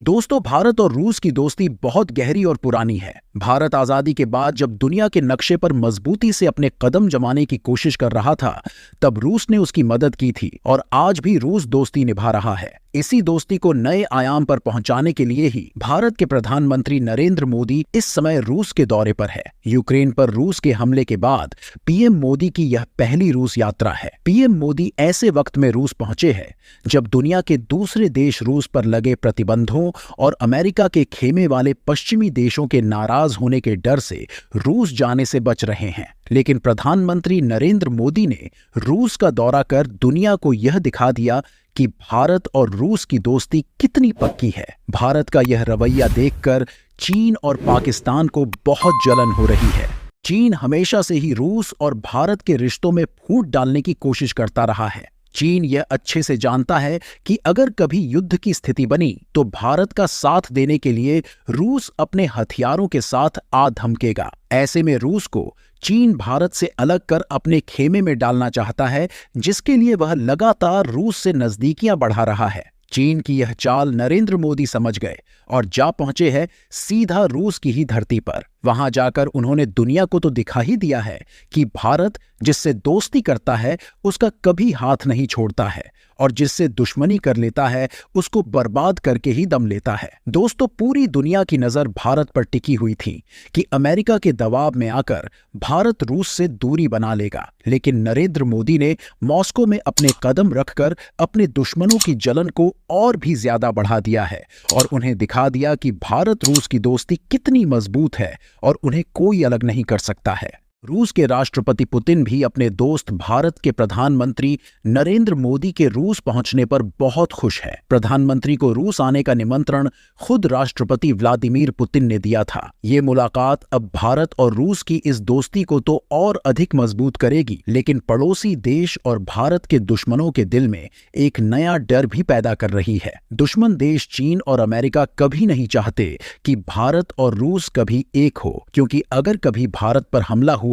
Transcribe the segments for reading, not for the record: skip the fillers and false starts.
दोस्तों, भारत और रूस की दोस्ती बहुत गहरी और पुरानी है। भारत आजादी के बाद जब दुनिया के नक्शे पर मजबूती से अपने कदम जमाने की कोशिश कर रहा था, तब रूस ने उसकी मदद की थी और आज भी रूस दोस्ती निभा रहा है। इसी दोस्ती को नए आयाम पर पहुंचाने के लिए ही भारत के प्रधानमंत्री नरेंद्र मोदी इस समय रूस के दौरे पर है। यूक्रेन पर रूस के हमले के बाद पीएम मोदी की यह पहली रूस यात्रा है। पीएम मोदी ऐसे वक्त में रूस पहुंचे हैं जब दुनिया के दूसरे देश रूस पर लगे प्रतिबंधों और अमेरिका के खेमे वाले पश्चिमी देशों के नाराज होने के डर से रूस जाने से बच रहे हैं। लेकिन प्रधानमंत्री नरेंद्र मोदी ने रूस का दौरा कर दुनिया को यह दिखा दिया कि भारत और रूस की दोस्ती कितनी पक्की है। भारत का यह रवैया देखकर चीन और पाकिस्तान को बहुत जलन हो रही है। चीन हमेशा से ही रूस और भारत के रिश्तों में फूट डालने की कोशिश करता रहा है। चीन यह अच्छे से जानता है कि अगर कभी युद्ध की स्थिति बनी तो भारत का साथ देने के लिए रूस अपने हथियारों के साथ आ धमकेगा। ऐसे में रूस को चीन भारत से अलग कर अपने खेमे में डालना चाहता है, जिसके लिए वह लगातार रूस से नजदीकियां बढ़ा रहा है। चीन की यह चाल नरेंद्र मोदी समझ गए और जा पहुंचे हैं सीधा रूस की ही धरती पर। वहां जाकर उन्होंने दुनिया को तो दिखा ही दिया है कि भारत जिससे दोस्ती करता है उसका कभी हाथ नहीं छोड़ता है और जिससे दुश्मनी कर लेता है उसको बर्बाद करके ही दम लेता है। दोस्तों, पूरी दुनिया की नजर भारत पर टिकी हुई थी कि अमेरिका के दबाव में आकर भारत रूस से दूरी बना लेगा, लेकिन नरेंद्र मोदी ने मॉस्को में अपने कदम रखकर अपने दुश्मनों की जलन को और भी ज्यादा बढ़ा दिया है और उन्हें दिखा दिया कि भारत रूस की दोस्ती कितनी मजबूत है और उन्हें कोई अलग नहीं कर सकता है। रूस के राष्ट्रपति पुतिन भी अपने दोस्त भारत के प्रधानमंत्री नरेंद्र मोदी के रूस पहुंचने पर बहुत खुश है। प्रधानमंत्री को रूस आने का निमंत्रण खुद राष्ट्रपति व्लादिमीर पुतिन ने दिया था। ये मुलाकात अब भारत और रूस की इस दोस्ती को तो और अधिक मजबूत करेगी, लेकिन पड़ोसी देश और भारत के दुश्मनों के दिल में एक नया डर भी पैदा कर रही है। दुश्मन देश चीन और अमेरिका कभी नहीं चाहते कि भारत और रूस कभी एक हो, क्योंकि अगर कभी भारत पर हमला हुआ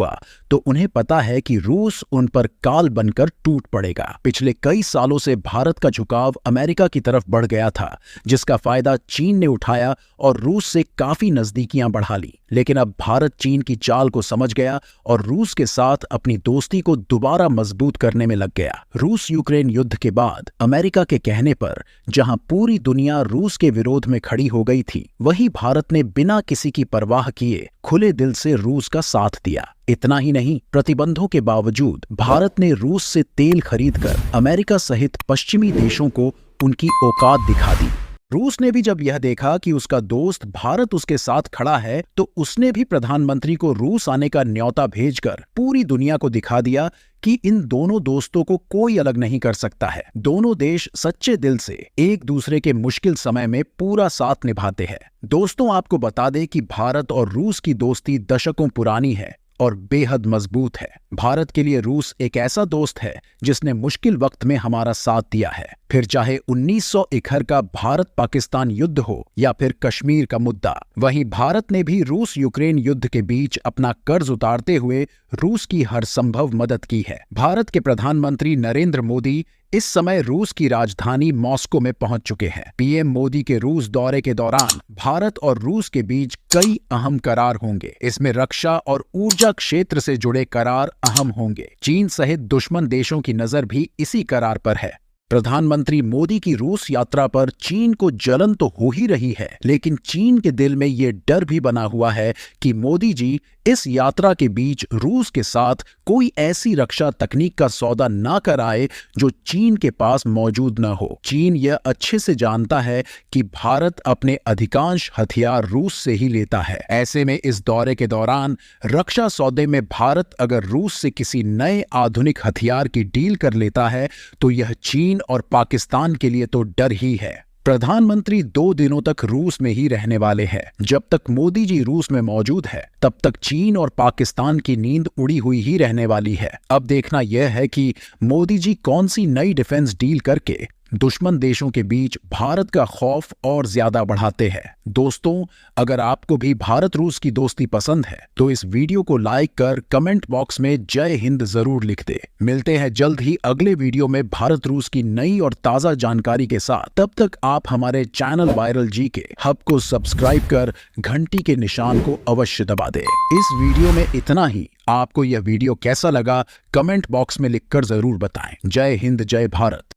तो उन्हें पता है कि रूस उन पर काल बनकर टूट पड़ेगा। पिछले कई सालों से भारत का झुकाव अमेरिका की तरफ बढ़ गया था, जिसका फायदा चीन ने उठाया और रूस से काफी नजदीकियां बढ़ा ली। लेकिन अब भारत चीन की चाल को समझ गया और रूस के साथ अपनी दोस्ती को दोबारा मजबूत करने में लग गया। रूस यूक्रेन युद्ध के बाद अमेरिका के कहने पर जहां पूरी दुनिया रूस के विरोध में खड़ी हो गई थी, वहीं भारत ने बिना किसी की परवाह किए खुले दिल से रूस का साथ दिया। इतना ही नहीं, प्रतिबंधों के बावजूद भारत ने रूस से तेल खरीदकर अमेरिका सहित पश्चिमी देशों को उनकी औकात दिखा दी। रूस ने भी जब यह देखा कि उसका दोस्त भारत उसके साथ खड़ा है, तो उसने भी प्रधानमंत्री को रूस आने का न्योता भेजकर पूरी दुनिया को दिखा दिया कि इन दोनों दोस्तों को कोई अलग नहीं कर सकता है। दोनों देश सच्चे दिल से एक दूसरे के मुश्किल समय में पूरा साथ निभाते हैं। दोस्तों, आपको बता दें कि भारत और रूस की दोस्ती दशकों पुरानी है और बेहद मजबूत है। भारत के लिए रूस एक ऐसा दोस्त है जिसने मुश्किल वक्त में हमारा साथ दिया है, फिर चाहे 1971 का भारत पाकिस्तान युद्ध हो या फिर कश्मीर का मुद्दा। वहीं भारत ने भी रूस यूक्रेन युद्ध के बीच अपना कर्ज उतारते हुए रूस की हर संभव मदद की है। भारत के प्रधानमंत्री नरेंद्र मोदी इस समय रूस की राजधानी मॉस्को में पहुंच चुके हैं। पीएम मोदी के रूस दौरे के दौरान भारत और रूस के बीच कई अहम करार होंगे। इसमें रक्षा और ऊर्जा क्षेत्र से जुड़े करार अहम होंगे। चीन सहित दुश्मन देशों की नजर भी इसी करार पर है। प्रधानमंत्री मोदी की रूस यात्रा पर चीन को जलन तो हो ही रही है, लेकिन चीन के दिल में ये डर भी बना हुआ है कि मोदी जी इस यात्रा के बीच रूस के साथ कोई ऐसी रक्षा तकनीक का सौदा ना कराए जो चीन के पास मौजूद न हो। चीन यह अच्छे से जानता है कि भारत अपने अधिकांश हथियार रूस से ही लेता है। ऐसे में इस दौरे के दौरान रक्षा सौदे में भारत अगर रूस से किसी नए आधुनिक हथियार की डील कर लेता है तो यह चीन और पाकिस्तान के लिए तो डर ही है। प्रधानमंत्री 2 दिनों तक रूस में ही रहने वाले हैं। जब तक मोदी जी रूस में मौजूद है, तब तक चीन और पाकिस्तान की नींद उड़ी हुई ही रहने वाली है। अब देखना यह है कि मोदी जी कौन सी नई डिफेंस डील करके दुश्मन देशों के बीच भारत का खौफ और ज्यादा बढ़ाते हैं। दोस्तों, अगर आपको भी भारत रूस की दोस्ती पसंद है तो इस वीडियो को लाइक कर कमेंट बॉक्स में जय हिंद जरूर लिख दे। मिलते हैं जल्द ही अगले वीडियो में भारत रूस की नई और ताजा जानकारी के साथ। तब तक आप हमारे चैनल वायरल जी के हब को सब्सक्राइब कर घंटी के निशान को अवश्य दबा दे। इस वीडियो में इतना ही। आपको यह वीडियो कैसा लगा कमेंट बॉक्स में लिखकर जरूर बताएं। जय हिंद, जय भारत।